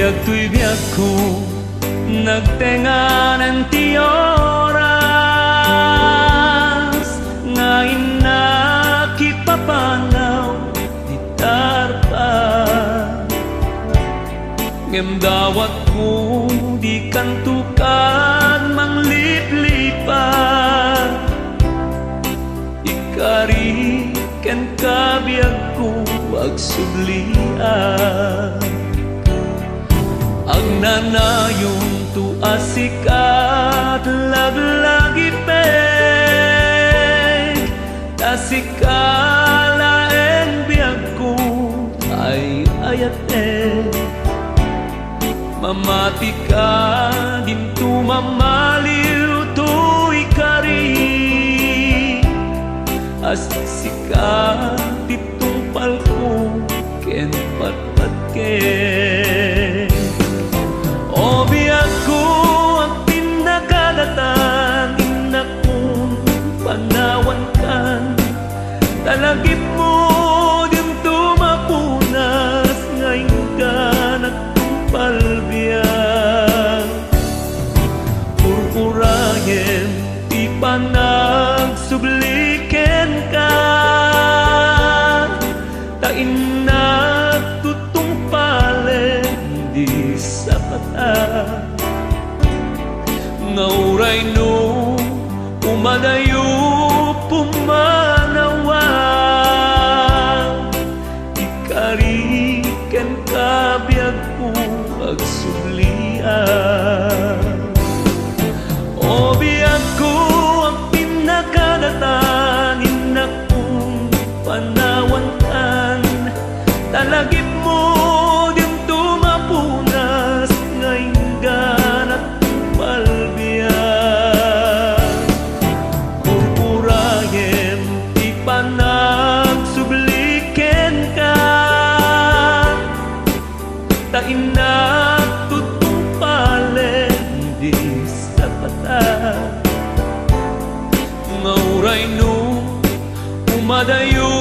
Dagtoy biyak ko nagtenganan ti oras, nga inakipapanaw di tarpa. Ngem dawat ko di kantukan mangliplipan, ikari ken kabiag ko agsublian. Ang nanayong tu asikat laglagi pek, tasikala en biag ko ay ayate. Mamati ka din tu mamaliw tu ikari, asika titumpal ko ken patpat ke. O biag ko ang pinakadatan, inak kong panawan kan, talagip mo din tumapunas, ngayon ka nagtumpalbiyan. Purpurayen di pa nagsubliken ka, tain nagtutumpalen di sapata. Ngauray no umadayo pumanawa, ikari ken kabiag ko agsublian. O biag ko ang pinakadatan, inak kong panawan kan, talagip mo din tumapunas, ngayon ganat palbiyan. Purpurayen di pa nagsubliken ka, tain nagtutumpalen di sapata. Ngauray no umadayo